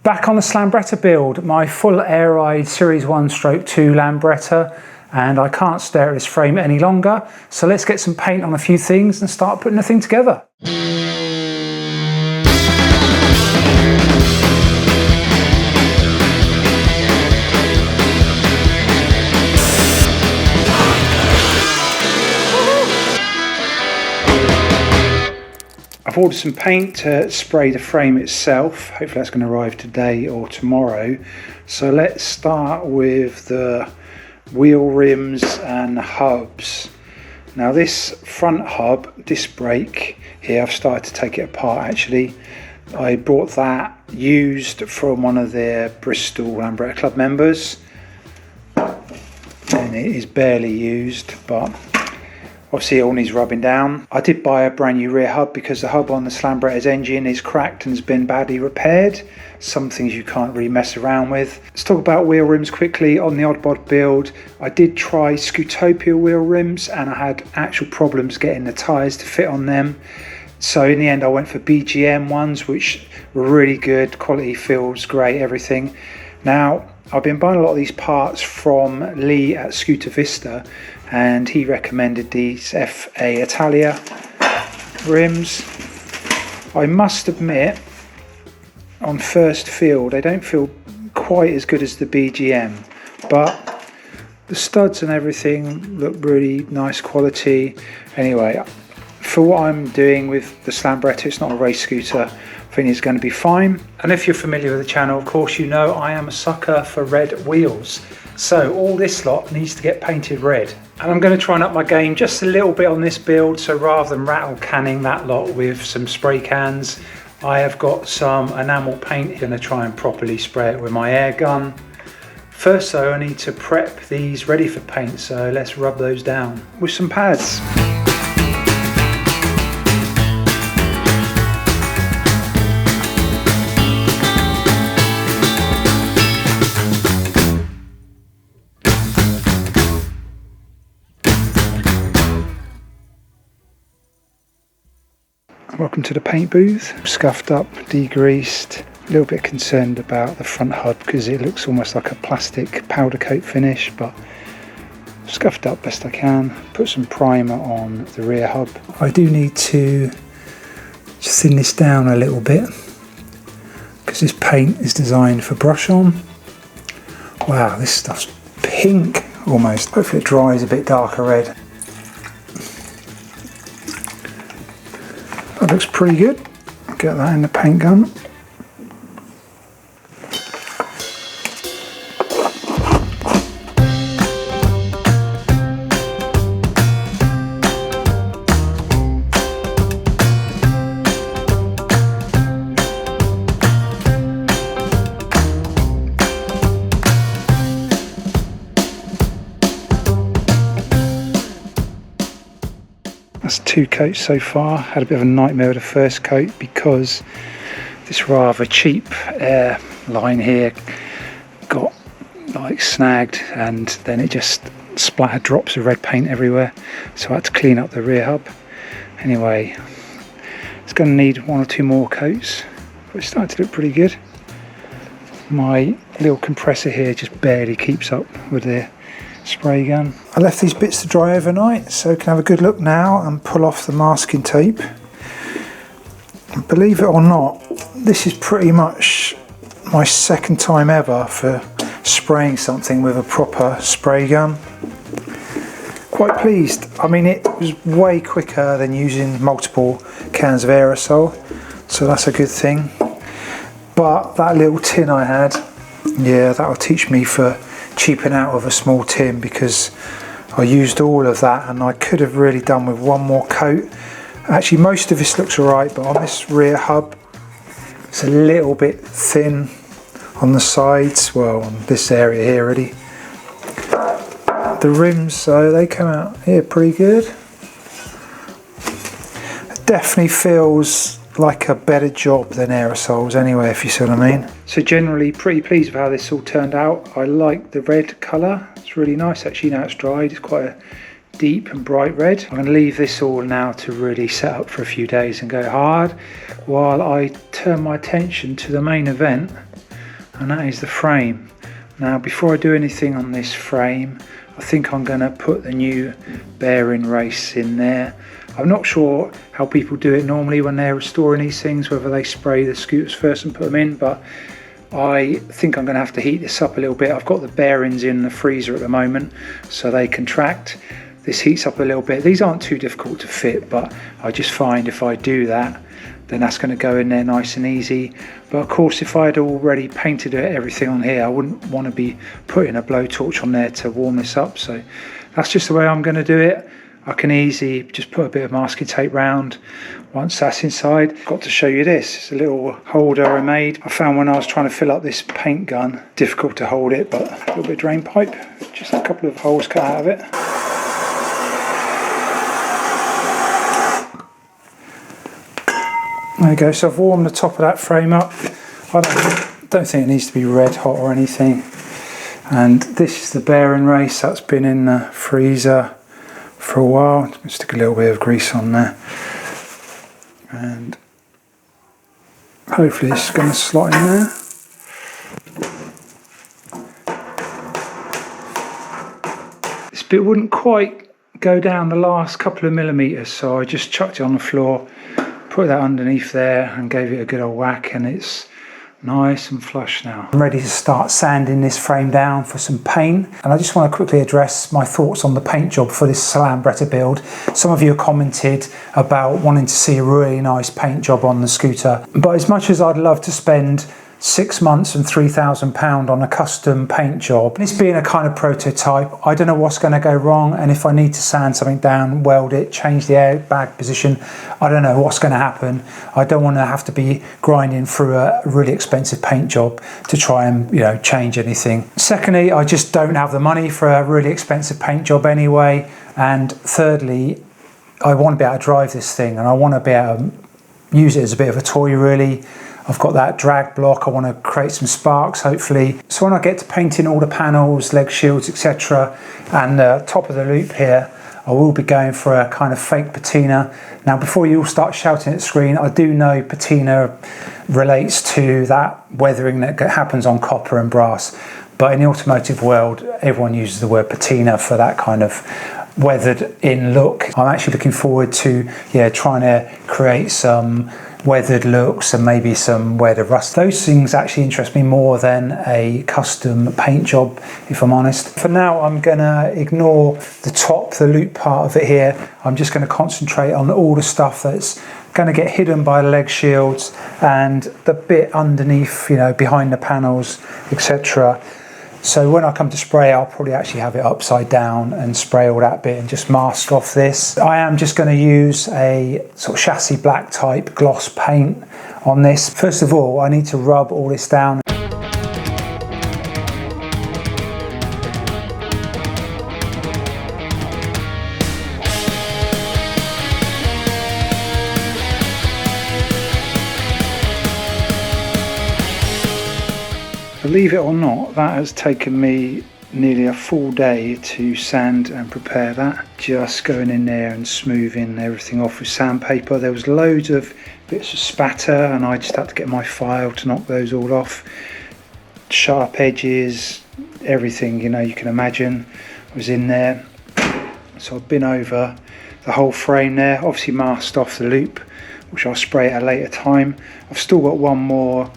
Back on the Slambretta build, my full air-eyed Series 1/2 Lambretta, and I can't stare at this frame any longer, so let's get some paint on a few things and start putting the thing together. I've ordered some paint to spray the frame itself. Hopefully that's going to arrive today or tomorrow. So let's start with the wheel rims and hubs. Now this front hub, disc brake here, I've started to take it apart actually. I bought that used from one of their Bristol Lambretta Club members. And it is barely used, but obviously it all needs rubbing down. I did buy a brand new rear hub because the hub on the Slambretta's engine is cracked and has been badly repaired. Some things you can't really mess around with. Let's talk about wheel rims quickly. On the Oddbod build, I did try Scootopia wheel rims and I had actual problems getting the tyres to fit on them. So in the end I went for BGM ones, which were really good. Quality feels great, everything. Now, I've been buying a lot of these parts from Lee at Scooter Vista, and he recommended these FA Italia rims. I must admit, on first feel, they don't feel quite as good as the BGM, but the studs and everything look really nice quality. Anyway, for what I'm doing with the Slambretta, it's not a race scooter, I think it's going to be fine. And if you're familiar with the channel, of course you know I am a sucker for red wheels. So all this lot needs to get painted red. And I'm going to try and up my game just a little bit on this build. So rather than rattle canning that lot with some spray cans, I have got some enamel paint. I'm going to try and properly spray it with my air gun. First though, I need to prep these ready for paint. So let's rub those down with some pads. Welcome to the paint booth. Scuffed up, degreased, a little bit concerned about the front hub because it looks almost like a plastic powder coat finish, but scuffed up best I can. Put some primer on the rear hub. I do need to just thin this down a little bit because this paint is designed for brush on. Wow, this stuff's pink almost. Hopefully it dries a bit darker red. That looks pretty good. Get that in the paint gun. That's 2 coats so far. Had a bit of a nightmare with the first coat because this rather cheap air line here got like snagged and then it just splattered drops of red paint everywhere, so I had to clean up the rear hub. Anyway, it's going to need 1 or 2 more coats, but it's starting to look pretty good. My little compressor here just barely keeps up with the spray gun. I left these bits to dry overnight so I can have a good look now and pull off the masking tape. Believe it or not, this is pretty much my second time ever for spraying something with a proper spray gun. Quite pleased. I mean, it was way quicker than using multiple cans of aerosol, so that's a good thing. But that little tin I had, yeah, that'll teach me for cheaping out of a small tin because I used all of that and I could have really done with 1 more coat. Actually, most of this looks alright, but on this rear hub it's a little bit thin on the sides, well, on this area here really. The rims, so they come out here pretty good. It definitely feels like a better job than aerosols anyway, if you see what I mean. So generally pretty pleased with how this all turned out. I like the red colour, it's really nice actually now it's dried. It's quite a deep and bright red. I'm going to leave this all now to really set up for a few days and go hard while I turn my attention to the main event, and that is the frame. Now before I do anything on this frame, I think I'm going to put the new bearing race in there. I'm not sure how people do it normally when they're restoring these things, whether they spray the scooters first and put them in, but I think I'm going to have to heat this up a little bit. I've got the bearings in the freezer at the moment so they contract. This heats up a little bit. These aren't too difficult to fit, but I just find if I do that, then that's going to go in there nice and easy. But of course, if I had already painted everything on here, I wouldn't want to be putting a blowtorch on there to warm this up. So that's just the way I'm going to do it. I can easily just put a bit of masking tape round once that's inside. Got to show you this. It's a little holder I made. I found when I was trying to fill up this paint gun, difficult to hold it, but a little bit of drain pipe, just a couple of holes cut out of it. There you go, so I've warmed the top of that frame up. I don't think it needs to be red hot or anything. And this is the bearing race that's been in the freezer for a while. I'm going to stick a little bit of grease on there. And hopefully it's going to slot in there. This bit wouldn't quite go down the last couple of millimetres, so I just chucked it on the floor, put that underneath there and gave it a good old whack, and it's nice and flush now. I'm ready to start sanding this frame down for some paint, and I just want to quickly address my thoughts on the paint job for this Slambretta build. Some of you have commented about wanting to see a really nice paint job on the scooter, but as much as I'd love to spend 6 months and £3,000 on a custom paint job, this being a kind of prototype, I don't know what's going to go wrong, and if I need to sand something down, weld it, change the airbag position, I don't know what's going to happen. I don't want to have to be grinding through a really expensive paint job to try and, you know, change anything. Secondly, I just don't have the money for a really expensive paint job anyway, and thirdly, I want to be able to drive this thing, and I want to be able to use it as a bit of a toy really. I've got that drag block, I want to create some sparks hopefully. So when I get to painting all the panels, leg shields, etc., and the top of the loop here, I will be going for a kind of fake patina. Now before you all start shouting at the screen, I do know patina relates to that weathering that happens on copper and brass, but in the automotive world everyone uses the word patina for that kind of weathered in look. I'm actually looking forward to trying to create some weathered looks and maybe some weathered rust. Those things actually interest me more than a custom paint job, if I'm honest. For now, I'm gonna ignore the top, the loop part of it here. I'm just gonna concentrate on all the stuff that's gonna get hidden by the leg shields and the bit underneath, you know, behind the panels, etc. So when I come to spray, I'll probably actually have it upside down and spray all that bit and just mask off this. I am just going to use a sort of chassis black type gloss paint on this. First of all, I need to rub all this down. Believe it or not, that has taken me nearly a full day to sand and prepare that. Just going in there and smoothing everything off with sandpaper. There was loads of bits of spatter and I just had to get my file to knock those all off. Sharp edges, everything, you know, you can imagine was in there. So I've been over the whole frame there, obviously masked off the loop, which I'll spray at a later time. I've still got one more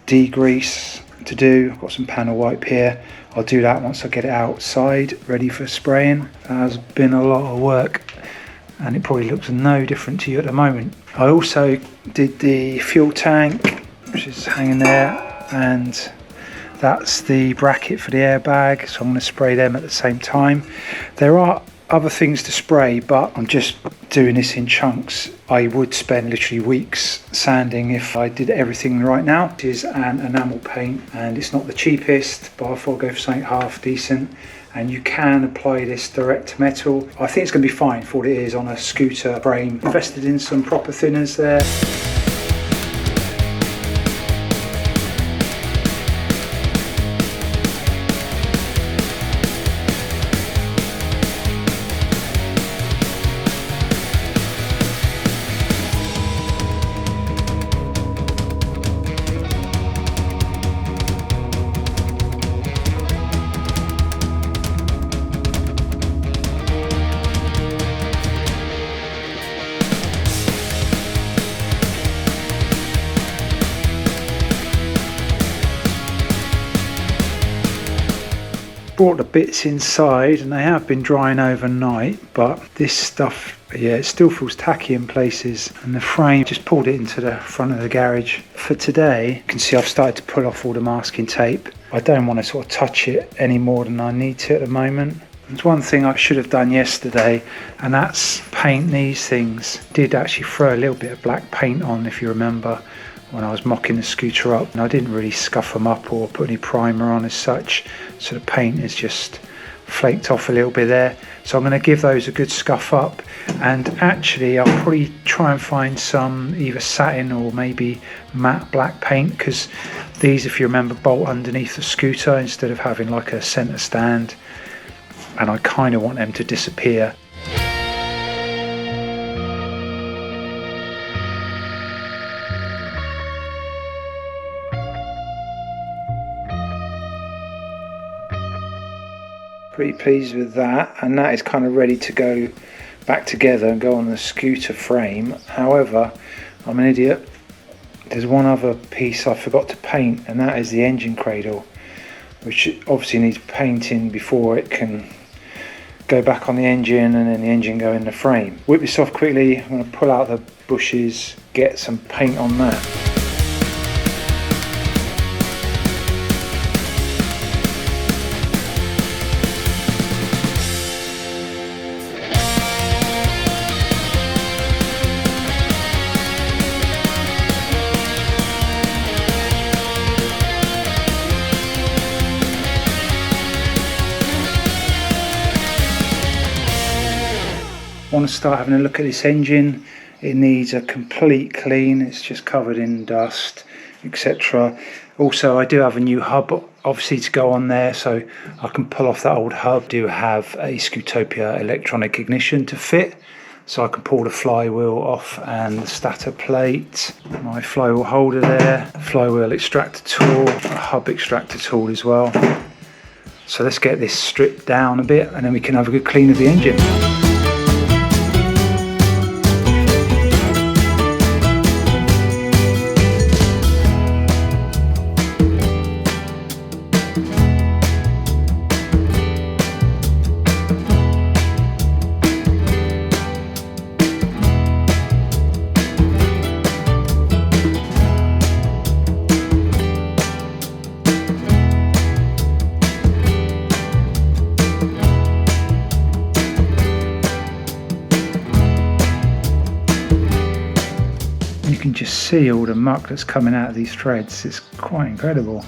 degrease to do. I've got some panel wipe here. I'll do that once I get it outside ready for spraying. That has been a lot of work and it probably looks no different to you at the moment. I also did the fuel tank, which is hanging there, and that's the bracket for the airbag, so I'm going to spray them at the same time. There are other things to spray, but I'm just doing this in chunks. I would spend literally weeks sanding if I did everything right now. It is an enamel paint and it's not the cheapest, but I thought I'd go for something half decent. And you can apply this direct to metal. I think it's going to be fine for what it is on a scooter frame. Invested in some proper thinners there. brought the bits inside and they have been drying overnight, but this stuff, yeah, it still feels tacky in places, and the frame, just pulled it into the front of the garage. For today, you can see I've started to pull off all the masking tape. I don't want to sort of touch it any more than I need to at the moment. There's one thing I should have done yesterday, and that's paint these things. Did actually throw a little bit of black paint on, if you remember, when I was mocking the scooter up, and I didn't really scuff them up or put any primer on as such, so the paint is just flaked off a little bit there. So I'm going to give those a good scuff up, and actually I'll probably try and find some either satin or maybe matte black paint, because these, if you remember, bolt underneath the scooter instead of having like a centre stand, and I kind of want them to disappear. Pretty pleased with that, and that is kind of ready to go back together and go on the scooter frame. However, I'm an idiot. There's one other piece I forgot to paint, and that is the engine cradle, which obviously needs painting before it can go back on the engine and then the engine go in the frame. Whip this off quickly. I'm going to pull out the bushes, get some paint on that. I want to start having a look at this engine. It needs a complete clean. It's just covered in dust, etc. Also, I do have a new hub obviously to go on there, so I can pull off that old hub. I do have a Scootopia electronic ignition to fit, so I can pull the flywheel off and the stator plate, my flywheel holder there, flywheel extractor tool, a hub extractor tool as well. So let's get this stripped down a bit and then we can have a good clean of the engine. You can just see all the muck that's coming out of these threads. It's quite incredible.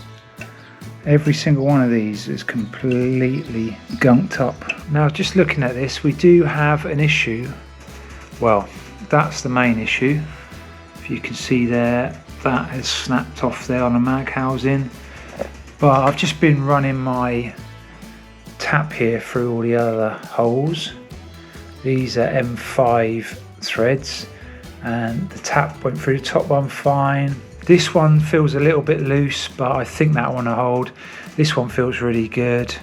Every single one of these is completely gunked up. Now, just looking at this, we do have an issue. Well, that's the main issue. If you can see there, that has snapped off there on the mag housing. But I've just been running my tap here through all the other holes. These are M5 threads, and the tap went through the top one fine. This one feels a little bit loose, but I think that one will hold. This one feels really good,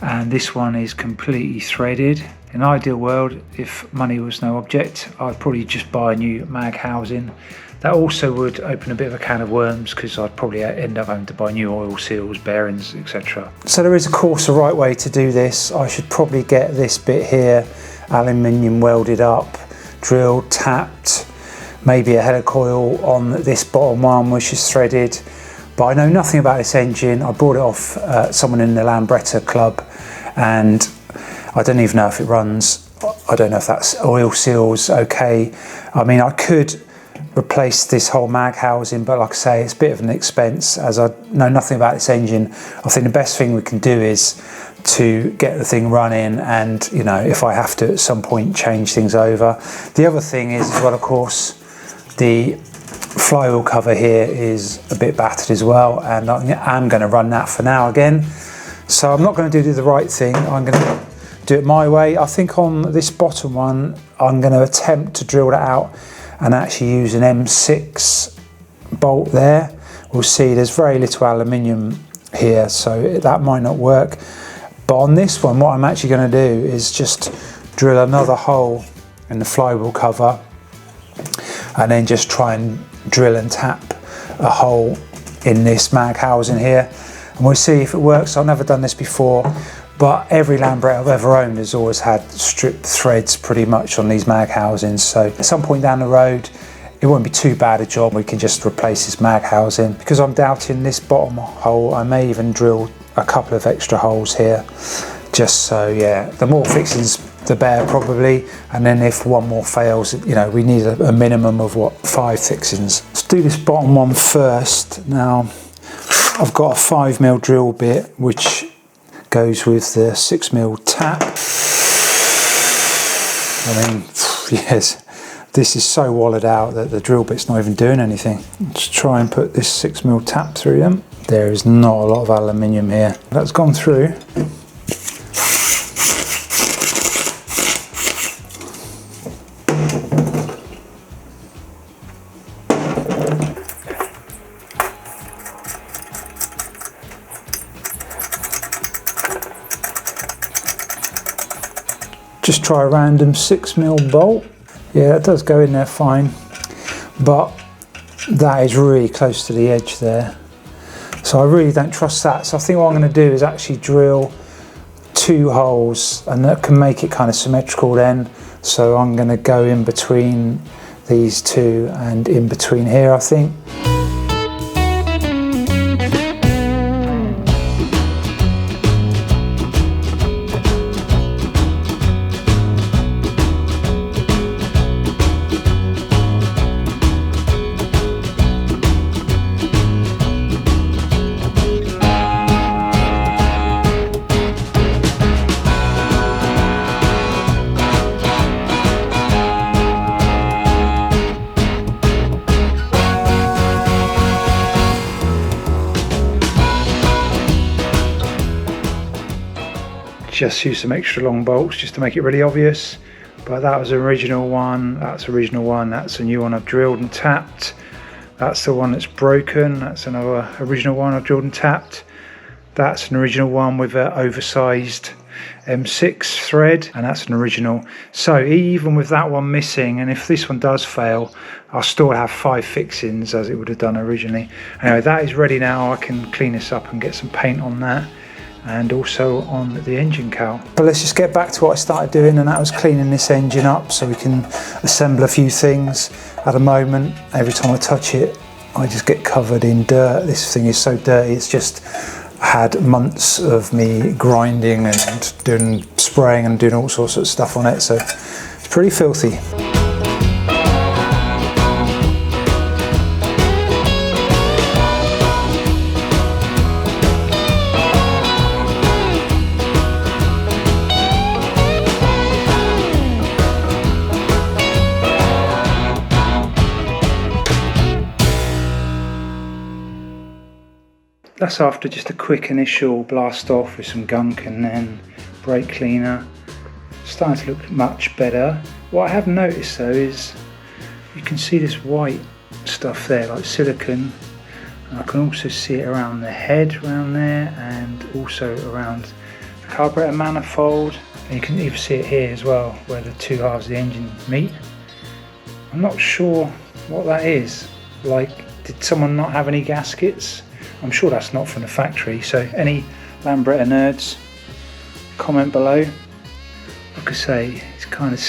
and this one is completely threaded. In an ideal world, if money was no object, I'd probably just buy a new mag housing. That also would open a bit of a can of worms, because I'd probably end up having to buy new oil seals, bearings, etc. So there is of course a right way to do this. I should probably get this bit here aluminium welded up, drilled, tapped, maybe a helicoil on this bottom one which is threaded, but I know nothing about this engine. I bought it off someone in the Lambretta club, and I don't even know if it runs. I don't know if that's oil seals okay. I mean, I could replace this whole mag housing, but like I say, it's a bit of an expense. As I know nothing about this engine, I think the best thing we can do is to get the thing running, and you know, if I have to at some point change things over. The other thing is as well, of course, the flywheel cover here is a bit battered as well, and I'm going to run that for now again. So I'm not going to do the right thing. I'm going to do it my way. I think on this bottom one, I'm going to attempt to drill that out and actually use an M6 bolt there. We'll see, there's very little aluminium here, so that might not work. But on this one, what I'm actually going to do is just drill another hole in the flywheel cover, and then just try and drill and tap a hole in this mag housing here. and we'll see if it works. I've never done this before, but every Lambretta I've ever owned has always had stripped threads pretty much on these mag housings. So at some point down the road, it won't be too bad a job. We can just replace this mag housing. Because I'm doubting this bottom hole, I may even drill a couple of extra holes here. Just so, yeah, the more fixings the better probably, and then if one more fails, you know, we need a minimum of what, 5 fixings. Let's do this bottom one first. Now I've got a 5mm drill bit which goes with the 6mm tap. I mean, yes, this is so wallowed out that the drill bit's not even doing anything. Let's try and put this 6mm tap through them. There is not a lot of aluminium here. That's gone through. Just try a random 6mm bolt. Yeah, that does go in there fine, but that is really close to the edge there. So I really don't trust that. So I think what I'm going to do is actually drill 2 holes, and that can make it kind of symmetrical then. So I'm going to go in between these 2 and in between here, I think. Just use some extra long bolts just to make it really obvious, but that was an original one, that's original one, that's a new one I've drilled and tapped, that's the one that's broken, that's another original one I've drilled and tapped, that's an original one with an oversized M6 thread, and that's an original. So even with that one missing, and if this one does fail, I'll still have 5 fixings as it would have done originally. Anyway, that is ready now. I can clean this up and get some paint on that, and also on the engine cowl. But let's just get back to what I started doing, and that was cleaning this engine up so we can assemble a few things. At the moment, every time I touch it, I just get covered in dirt. This thing is so dirty, it's just had months of me grinding and doing spraying and doing all sorts of stuff on it, so it's pretty filthy. That's after just a quick initial blast off with some gunk and then brake cleaner. Starting to look much better. What I have noticed though is you can see this white stuff there, like silicone, and I can also see it around the head around there, and also around the carburetor manifold, and you can even see it here as well where the 2 halves of the engine meet. I'm not sure what that is. Like, did someone not have any gaskets? I'm sure that's not from the factory, so any Lambretta nerds, comment below. Like I say, it's kind of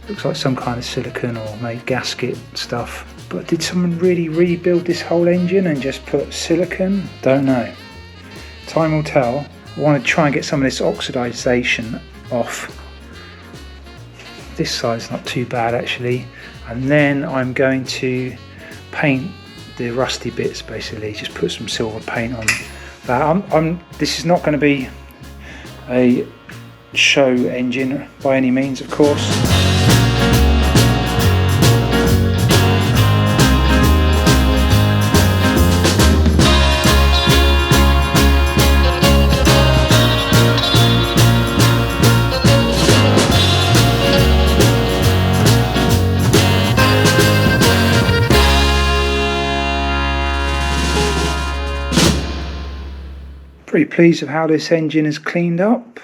looks like some kind of silicone or made gasket stuff. But did someone really rebuild this whole engine and just put silicone? Don't know. Time will tell. I want to try and get some of this oxidization off. This side's not too bad actually. And then I'm going to paint the rusty bits, basically just put some silver paint on that. This is not going to be a show engine by any means, of course. Pretty pleased with how this engine is cleaned up.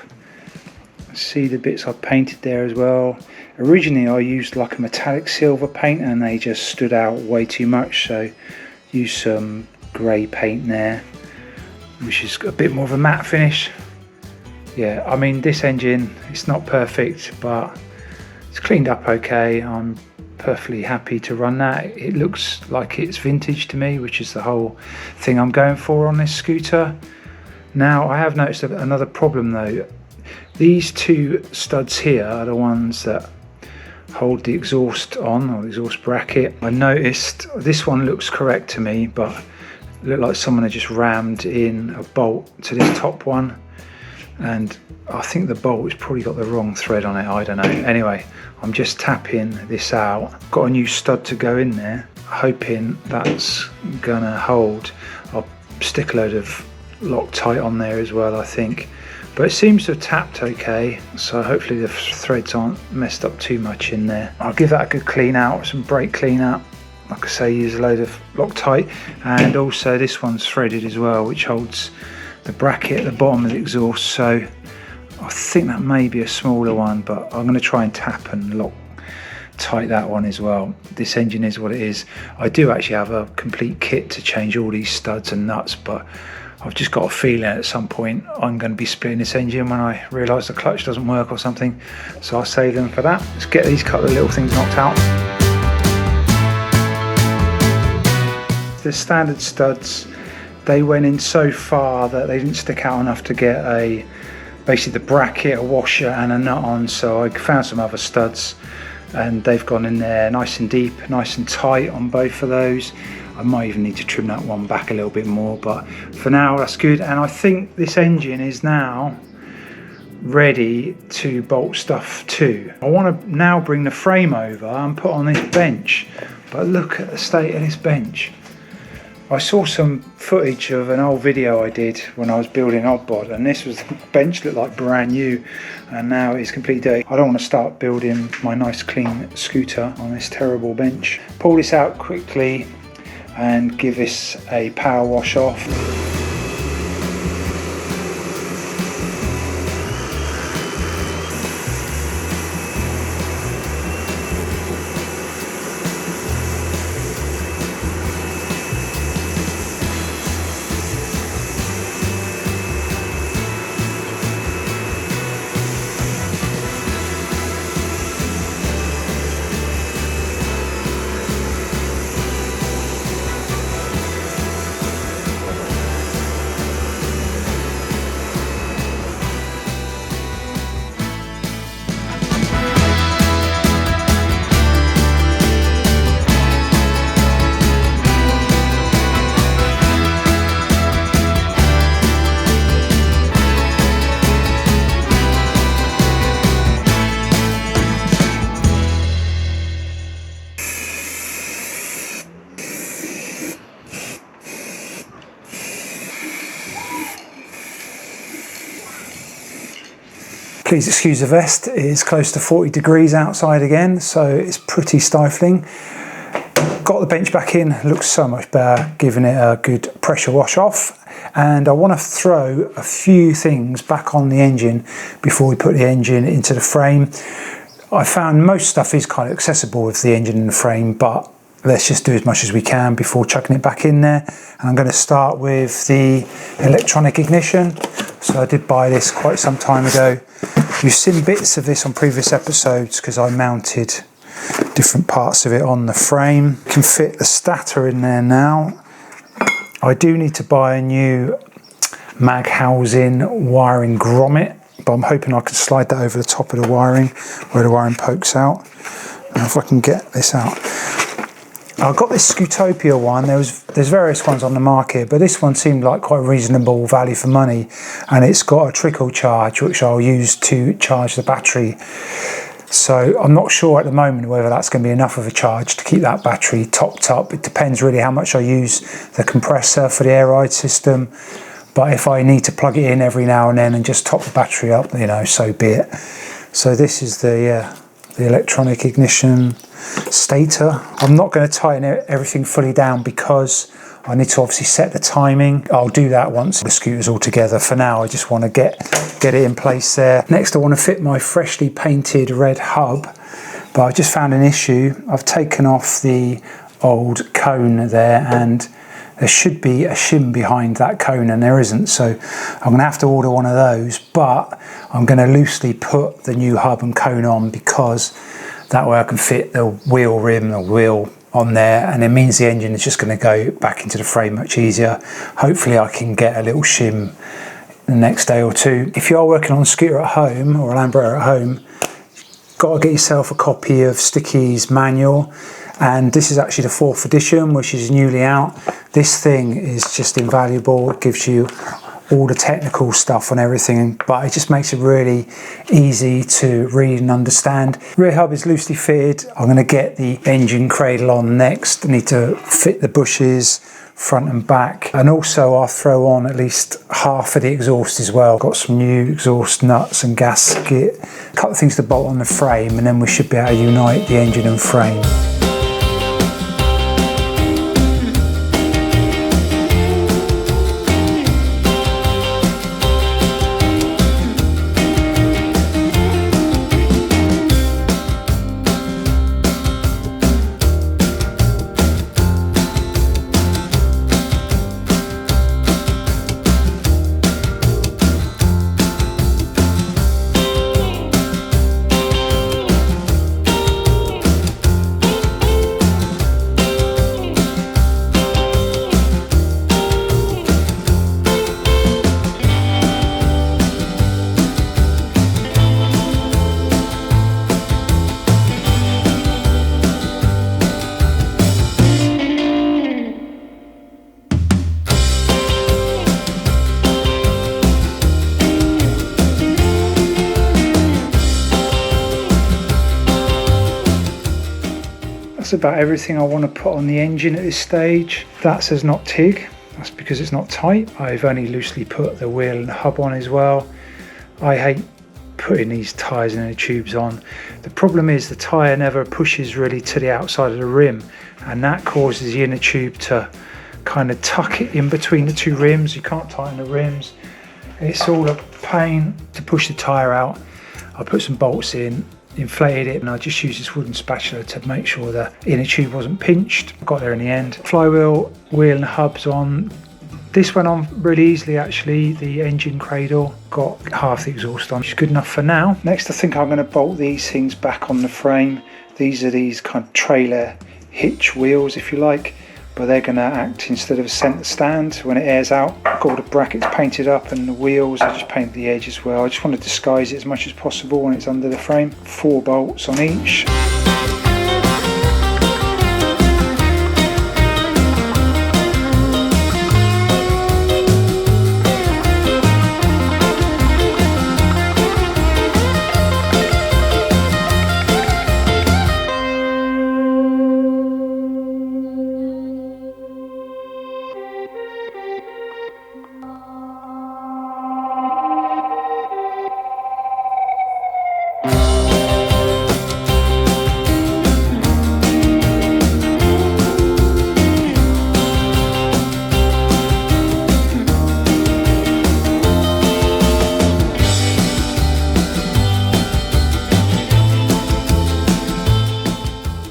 See the bits I've painted there as well. Originally I used like a metallic silver paint and they just stood out way too much, so used some grey paint there. which is a bit more of a matte finish. Yeah, I mean, this engine, it's not perfect, but it's cleaned up okay. I'm perfectly happy to run that. It looks like it's vintage to me, which is the whole thing I'm going for on this scooter. Now, I have noticed another problem though. These two studs here are the ones that hold the exhaust on, or the exhaust bracket. I noticed this one looks correct to me, but it looked like someone had just rammed in a bolt to this top one, and I think the bolt has probably got the wrong thread on it, I don't know. Anyway, I'm just tapping this out. Got a new stud to go in there, hoping that's gonna hold. I'll stick a load of Loctite on there as well, I think. But it seems to have tapped okay, so hopefully the threads aren't messed up too much in there. I'll give that a good clean out, some brake clean out. Like I say, use a load of Loctite, and also this one's threaded as well, which holds the bracket at the bottom of the exhaust. So I think that may be a smaller one, but I'm going to try and tap and lock tight that one as well. This engine is what it is. I do actually have a complete kit to change all these studs and nuts, but I've just got a feeling at some point I'm going to be splitting this engine when I realise the clutch doesn't work or something. So I'll save them for that. Let's get these couple of little things knocked out. The standard studs, they went in so far that they didn't stick out enough to get basically the bracket, a washer and a nut on. So I found some other studs and they've gone in there nice and deep, nice and tight on both of those. I might even need to trim that one back a little bit more, but for now that's good. And I think this engine is now ready to bolt stuff to. I want to now bring the frame over and put on this bench, but look at the state of this bench. I saw some footage of an old video I did when I was building Oddbod, and this was the bench looked like brand new, and now it's completely dirty. I don't want to start building my nice clean scooter on this terrible bench. Pull this out quickly and give this a power wash off. Please excuse the vest, it is close to 40 degrees outside again, so it's pretty stifling. Got the bench back in, looks so much better, giving it a good pressure wash off. And I want to throw a few things back on the engine before we put the engine into the frame. I found most stuff is kind of accessible with the engine and the frame, but let's just do as much as we can before chucking it back in there. And I'm going to start with the electronic ignition. So I did buy this quite some time ago. You've seen bits of this on previous episodes because I mounted different parts of it on the frame. You can fit the stator in there now. I do need to buy a new mag housing wiring grommet, but I'm hoping I can slide that over the top of the wiring where the wiring pokes out. Now if I can get this out. I got this Scootopia one. There's various ones on the market, but this one seemed like quite reasonable value for money, and it's got a trickle charge which I'll use to charge the battery. So I'm not sure at the moment whether that's going to be enough of a charge to keep that battery topped up. It depends really how much I use the compressor for the air ride system, but if I need to plug it in every now and then and just top the battery up, you know, so be it. So this is the electronic ignition stator. I'm not going to tighten everything fully down because I need to obviously set the timing. I'll do that once the scooter's all together. For now, I just want to get it in place there. Next, I want to fit my freshly painted red hub, but I just found an issue. I've taken off the old cone there and there should be a shim behind that cone and there isn't, so I'm going to have to order one of those, but I'm going to loosely put the new hub and cone on because that way I can fit the wheel rim, the wheel on there, and it means the engine is just going to go back into the frame much easier. Hopefully I can get a little shim the next day or two. If you are working on a scooter at home or a Lambretta at home, you've got to get yourself a copy of Sticky's manual, and this is actually the 4th edition, which is newly out. This thing is just invaluable. It gives you all the technical stuff on everything, but it just makes it really easy to read and understand. Rear hub is loosely fitted. I'm going to get the engine cradle on next. I need to fit the bushes front and back, and also I'll throw on at least half of the exhaust as well. Got some new exhaust nuts and gasket, a couple of things to bolt on the frame, and then we should be able to unite the engine and frame. About everything I want to put on the engine at this stage. That says not TIG, that's because it's not tight. I've only loosely put the wheel and hub on as well. I hate putting these tyres and inner tubes on. The problem is the tyre never pushes really to the outside of the rim, and that causes the inner tube to kind of tuck it in between the two rims. You can't tighten the rims. It's all a pain to push the tyre out. I put some bolts in, inflated it, and I just used this wooden spatula to make sure the inner tube wasn't pinched. Got there in the end. Flywheel, wheel and hubs on. This went on really easily actually. The engine cradle, got half the exhaust on, which is good enough for now. Next I think I'm going to bolt these things back on the frame. These are these kind of trailer hitch wheels if you like, but they're going to act instead of a centre stand when it airs out. I've got all the brackets painted up and the wheels, I just painted the edge as well. I just want to disguise it as much as possible when it's under the frame. 4 bolts on each.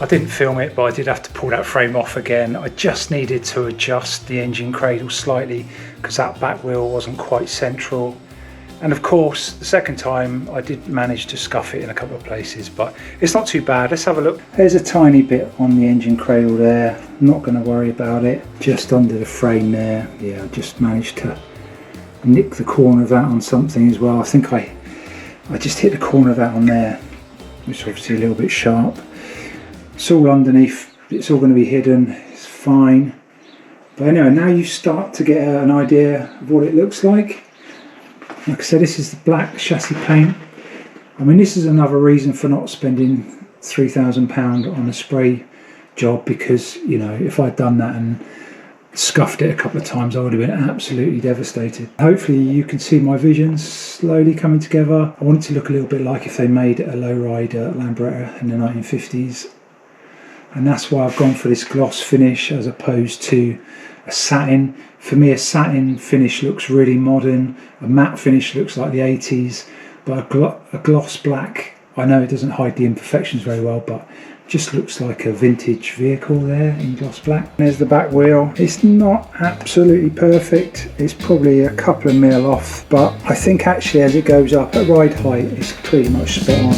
I didn't film it, but I did have to pull that frame off again. I just needed to adjust the engine cradle slightly because that back wheel wasn't quite central. And of course, the second time I did manage to scuff it in a couple of places, but it's not too bad. Let's have a look. There's a tiny bit on the engine cradle there. I'm not going to worry about it. Just under the frame there. Yeah, I just managed to nick the corner of that on something as well. I think I just hit the corner of that on there, which is obviously a little bit sharp. It's all underneath, it's all going to be hidden, it's fine. But anyway, now you start to get an idea of what it looks like. Like I said, this is the black chassis paint. I mean, this is another reason for not spending £3,000 on a spray job, because, you know, if I'd done that and scuffed it a couple of times, I would have been absolutely devastated. Hopefully you can see my visions slowly coming together. I want it to look a little bit like if they made a lowrider Lambretta in the 1950s. And that's why I've gone for this gloss finish as opposed to a satin. For me, a satin finish looks really modern. A matte finish looks like the 80s. But a gloss black, I know it doesn't hide the imperfections very well, but Just looks like a vintage vehicle there in gloss black. There's the back wheel. It's not absolutely perfect. It's probably a couple of mil off, but I think actually as it goes up at ride height, it's pretty much spot on.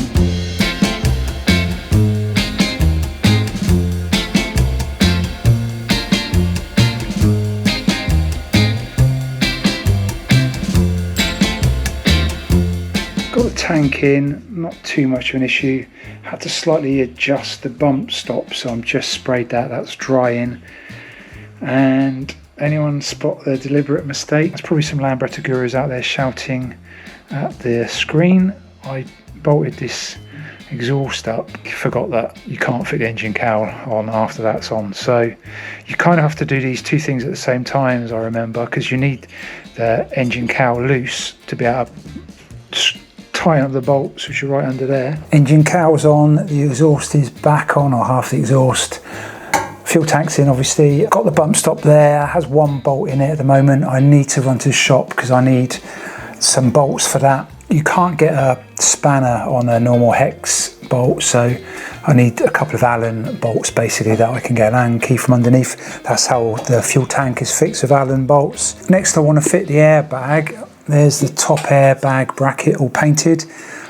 Got the tank in, not too much of an issue. Had to slightly adjust the bump stop, so I'm just sprayed that, that's drying. And anyone spot the deliberate mistake? There's probably some Lambretta gurus out there shouting at the screen. I bolted this exhaust up, forgot that you can't fit the engine cowl on after that's on, so you kind of have to do these two things at the same time, as I remember, because you need the engine cowl loose to be able to tighten up the bolts, which are right under there. Engine cowl's on, the exhaust is back on, or half the exhaust. Fuel tank's in, obviously. Got the bump stop there, has one bolt in it at the moment. I need to run to the shop because I need some bolts for that. You can't get a spanner on a normal hex bolt, so I need a couple of Allen bolts basically that I can get an Allen key from underneath. That's how the fuel tank is fixed with Allen bolts. Next I want to fit the airbag. There's the top airbag bracket all painted.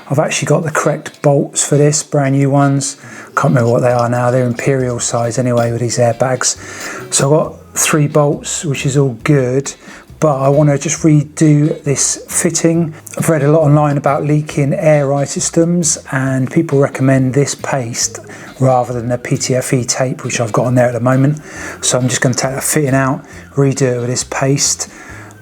I've actually got the correct bolts for this, brand new ones. Can't remember what they are now, they're imperial size anyway with these airbags. So I've got 3 bolts, which is all good, but I want to just redo this fitting. I've read a lot online about leaking air ride systems, and people recommend this paste rather than the PTFE tape, which I've got on there at the moment. So I'm just going to take that fitting out, redo it with this paste,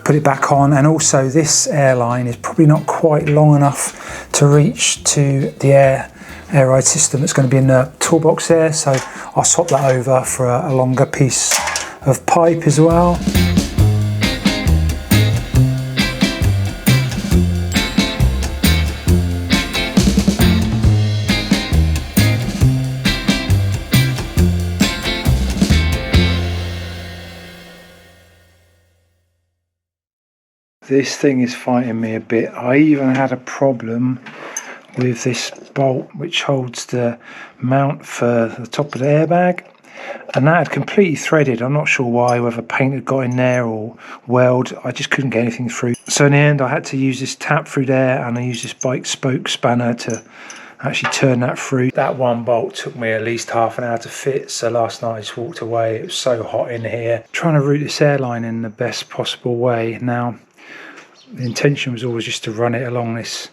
put it back on. And also this airline is probably not quite long enough to reach to the air ride system that's going to be in the toolbox there, so I'll swap that over for a longer piece of pipe as well. This thing is fighting me a bit. I even had a problem with this bolt which holds the mount for the top of the airbag, and that had completely threaded. I'm not sure why, whether paint had got in there or weld. I just couldn't get anything through. So in the end I had to use this tap through there, and I used this bike spoke spanner to actually turn that through. That one bolt took me at least half an hour to fit, so last night I just walked away. It was so hot in here. Trying to route this airline in the best possible way. Now the intention was always just to run it along this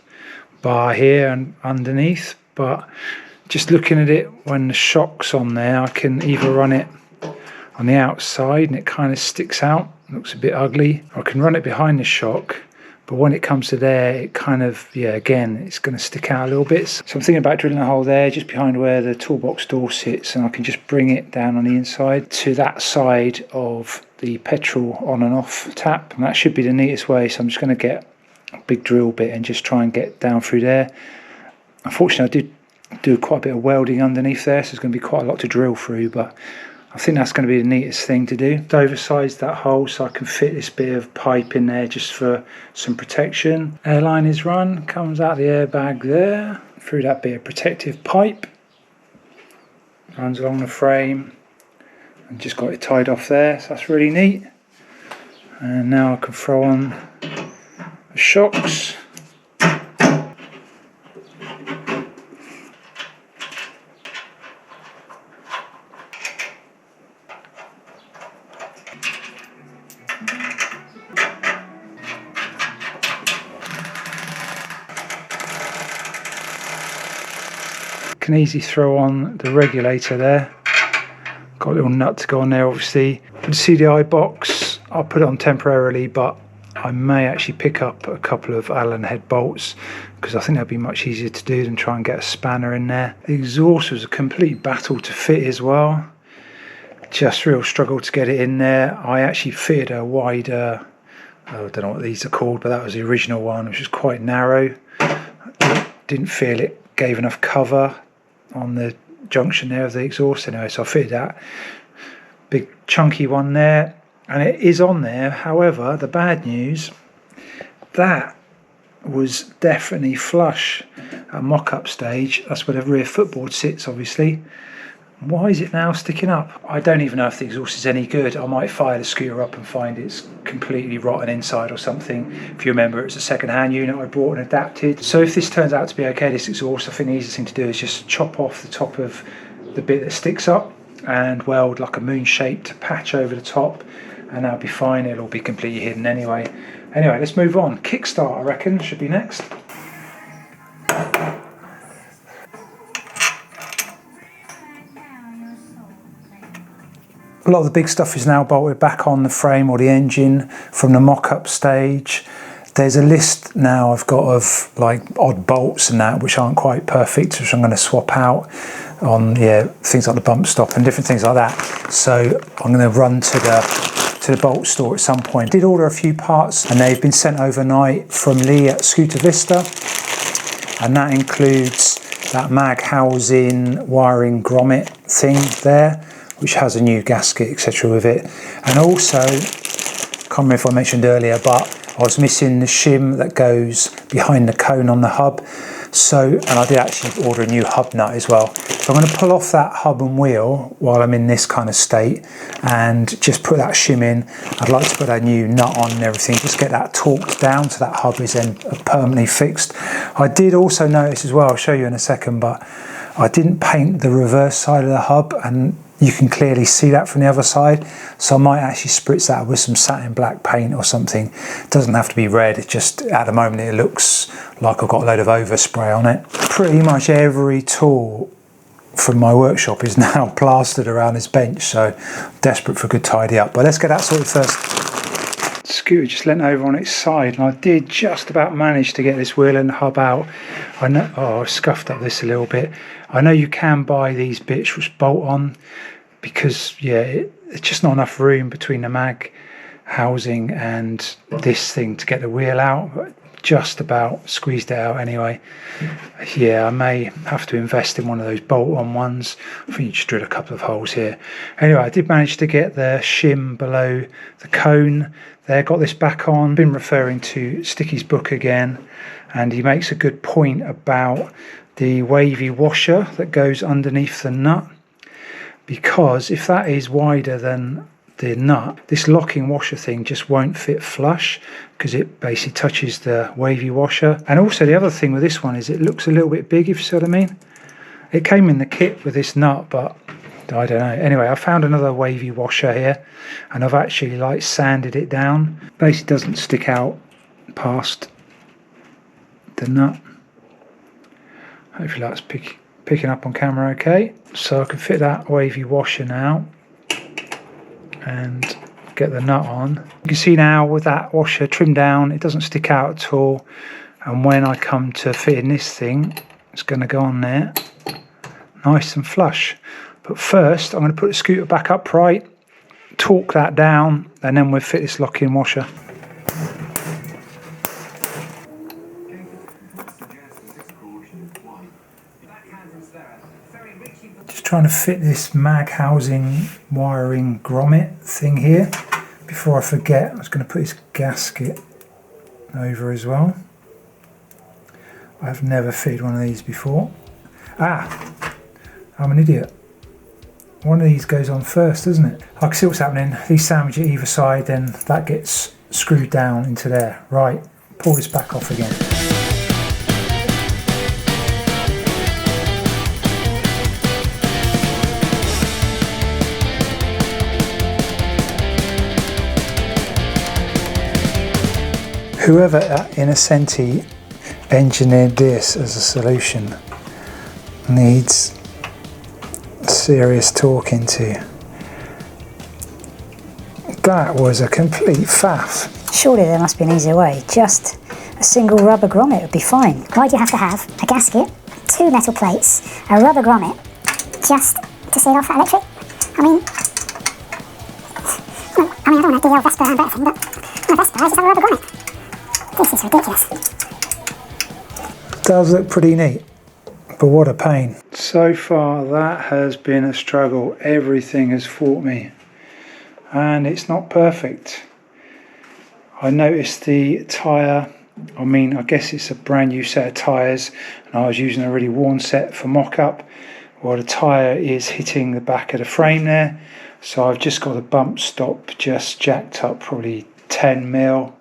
bar here and underneath, but just looking at it, when the shock's on there, I can either run it on the outside and it kind of sticks out, looks a bit ugly, or I can run it behind the shock, but when it comes to there, it kind of, yeah, again, it's going to stick out a little bit. So I'm thinking about drilling a hole there just behind where the toolbox door sits, and I can just bring it down on the inside to that side of the petrol on and off tap, and that should be the neatest way. So I'm just going to get a big drill bit and just try and get down through there. Unfortunately I did do quite a bit of welding underneath there, so there's going to be quite a lot to drill through, but I think that's going to be the neatest thing to do. Oversize that hole so I can fit this bit of pipe in there just for some protection. Airline is run, comes out the airbag there, through that bit of protective pipe, runs along the frame, and just got it tied off there, so that's really neat. And now I can throw on the shocks. Can easily throw on the regulator there. Got a little nut to go on there, obviously. For the CDI box, I'll put it on temporarily, but I may actually pick up a couple of Allen head bolts, because I think that'd be much easier to do than try and get a spanner in there. The exhaust was a complete battle to fit as well. Just real struggle to get it in there. I actually fitted a wider, I don't know what these are called, but that was the original one, which was quite narrow. Didn't feel it gave enough cover on the junction there of the exhaust anyway, so I fitted that big chunky one there, and it is on there. However, the bad news, that was definitely flush at mock-up stage. That's where the rear footboard sits, obviously. Why is it now sticking up? I don't even know if the exhaust is any good. I might fire the scooter up and find it's completely rotten inside or something. If you remember, it's a second-hand unit I bought and adapted. So if this turns out to be okay, this exhaust, I think the easiest thing to do is just chop off the top of the bit that sticks up and weld like a moon-shaped patch over the top, and that'll be fine. It'll all be completely hidden anyway. Anyway, let's move on. Kickstart, I reckon, should be next. A lot of the big stuff is now bolted back on the frame or the engine from the mock-up stage. There's a list now I've got of like odd bolts and that which aren't quite perfect, which I'm going to swap out on things like the bump stop and different things like that. So I'm going to run to the bolt store at some point. Did order a few parts and they've been sent overnight from Lee at Scooter Vista, and that includes that mag housing wiring grommet thing there, which has a new gasket, etc. with it. And also, I can't remember if I mentioned earlier, but I was missing the shim that goes behind the cone on the hub. And I did actually order a new hub nut as well. So I'm going to pull off that hub and wheel while I'm in this kind of state and just put that shim in. I'd like to put a new nut on and everything, just get that torqued down so that hub is then permanently fixed. I did also notice as well, I'll show you in a second, but I didn't paint the reverse side of the hub, and you can clearly see that from the other side. So I might actually spritz that with some satin black paint or something. It doesn't have to be red, it just, at the moment it looks like I've got a load of overspray on it. Pretty much every tool from my workshop is now plastered around this bench, so I'm desperate for a good tidy up. But let's get that sorted first. Scooter just leant over on its side, and I did just about manage to get this wheel and hub out. I know, I've scuffed up this a little bit. I know you can buy these bits which bolt on, because it's just not enough room between the mag housing and this thing to get the wheel out, but just about squeezed it out anyway. I may have to invest in one of those bolt on ones. I think you just drill a couple of holes here. Anyway, I did manage to get the shim below the cone there, got this back on. Been referring to Sticky's book again, and he makes a good point about the wavy washer that goes underneath the nut, because if that is wider than the nut, this locking washer thing just won't fit flush because it basically touches the wavy washer. And also the other thing with this one is it looks a little bit big, if you see what I mean. It came in the kit with this nut, but I don't know. Anyway, I found another wavy washer here, and I've actually like sanded it down. Basically doesn't stick out past the nut. Hopefully that's picking up on camera okay. So I can fit that wavy washer now and get the nut on. You can see now with that washer trimmed down, it doesn't stick out at all. And when I come to fitting this thing, it's going to go on there nice and flush. But first I'm going to put the scooter back upright, torque that down, and then we'll fit this lock-in washer. Just trying to fit this mag housing wiring grommet thing here. Before I forget, I was going to put this gasket over as well. I've never fitted one of these before. I'm an idiot. One of these goes on first, doesn't it? I can see what's happening. These sandwich at either side, then that gets screwed down into there. Right, pull this back off again. Whoever at Innocenti engineered this as a solution needs serious talking to. That was a complete faff. Surely there must be an easier way. Just a single rubber grommet would be fine. Why do you have to have a gasket, 2 metal plates, a rubber grommet, just to seal off that electric? I don't want to do the old Vespa Lambretta thing, but my Vespa, I just have a rubber grommet. This is ridiculous. Does look pretty neat, but what a pain. So far that has been a struggle. Everything has fought me, and it's not perfect. I noticed the tyre I mean, I guess it's a brand new set of tyres, and I was using a really worn set for mock-up. Well, the tyre is hitting the back of the frame there, so I've just got the bump stop just jacked up probably 10 mil.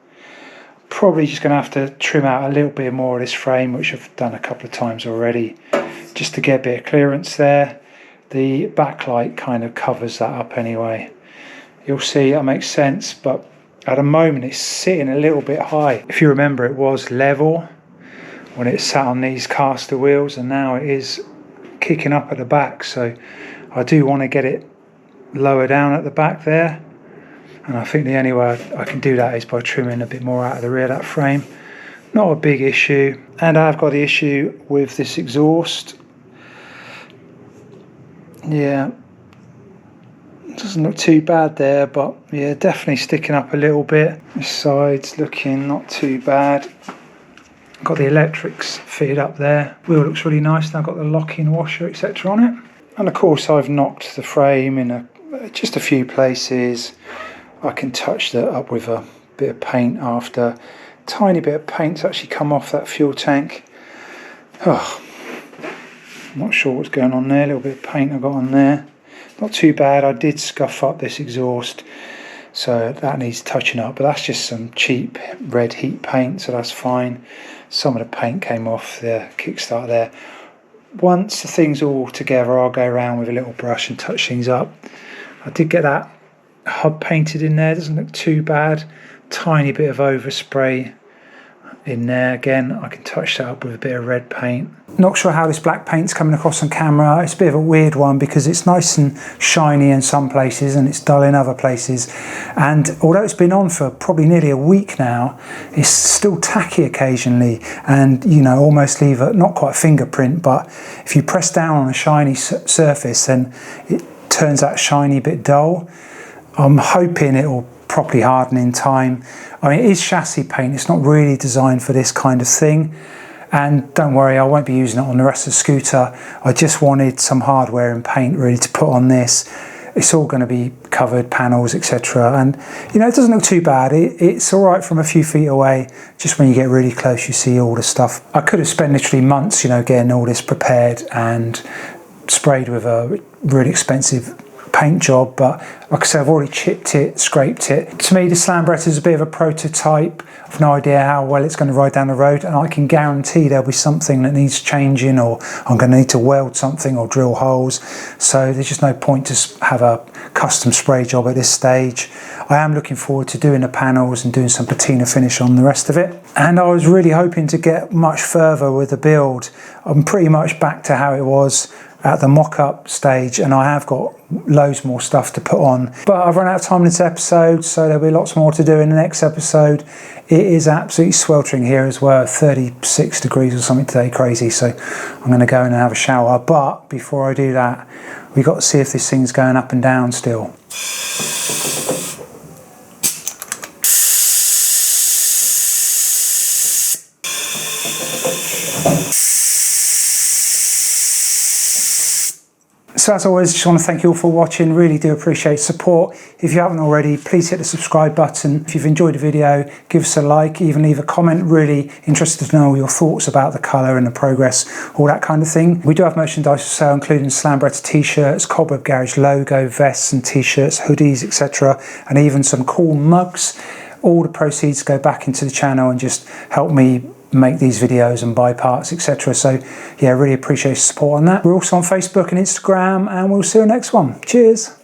Probably just going to have to trim out a little bit more of this frame, which I've done a couple of times already, just to get a bit of clearance there. The backlight kind of covers that up anyway. You'll see that makes sense, but at the moment it's sitting a little bit high. If you remember, it was level when it sat on these caster wheels, and now it is kicking up at the back, so I do want to get it lower down at the back there, and I think the only way I can do that is by trimming a bit more out of the rear of that frame. Not a big issue. And I've got the issue with this exhaust. Yeah, doesn't look too bad there, but yeah, definitely sticking up a little bit. The side's looking not too bad. Got the electrics fitted up there. Wheel looks really nice. Now got the lock-in washer, etc. on it. And of course I've knocked the frame in just a few places. I can touch that up with a bit of paint after. Tiny bit of paint's actually come off that fuel tank. Oh, not sure what's going on there. A little bit of paint I got on there. Not too bad. I did scuff up this exhaust, so that needs touching up, but that's just some cheap red heat paint, so that's fine. Some of the paint came off the kickstart there. Once the thing's all together, I'll go around with a little brush and touch things up. I did get that hub painted in there. Doesn't look too bad. Tiny bit of overspray in there. Again, I can touch that up with a bit of red paint. Not sure how this black paint's coming across on camera. It's a bit of a weird one because it's nice and shiny in some places and it's dull in other places, and although it's been on for probably nearly a week now, it's still tacky occasionally, and you know, almost leave a not quite a fingerprint, but if you press down on a shiny surface then it turns that shiny bit dull. I'm hoping it will properly harden in time. I mean, it is chassis paint, it's not really designed for this kind of thing, and don't worry, I won't be using it on the rest of the scooter. I just wanted some hardware and paint really to put on this. It's all going to be covered, panels, etc. And you know, it doesn't look too bad. It's all right from a few feet away. Just when you get really close, you see all the stuff. I could have spent literally months, you know, getting all this prepared and sprayed with a really expensive paint job, but like I said, I've already chipped it, scraped it. To me, the Slambretta is a bit of a prototype. I've no idea how well it's going to ride down the road, and I can guarantee there'll be something that needs changing, or I'm going to need to weld something or drill holes, so there's just no point to have a custom spray job at this stage. I am looking forward to doing the panels and doing some patina finish on the rest of it, and I was really hoping to get much further with the build. I'm pretty much back to how it was at the mock-up stage, and I have got loads more stuff to put on, but I've run out of time in this episode, so there'll be lots more to do in the next episode. It is absolutely sweltering here as well, 36 degrees or something today, crazy, so I'm going to go in and have a shower. But before I do that, we've got to see if this thing's going up and down still. So as always, just want to thank you all for watching. Really do appreciate support. If you haven't already, please hit the subscribe button. If you've enjoyed the video, give us a like, even leave a comment. Really interested to know your thoughts about the colour and the progress, all that kind of thing. We do have merchandise for sale, including Slambretta t-shirts, Cobweb Garage logo, vests and t-shirts, hoodies, etc. and even some cool mugs. All the proceeds go back into the channel and just help me make these videos and buy parts, etc. So yeah, really appreciate your support on that. We're also on Facebook and Instagram, and we'll see you next one. Cheers.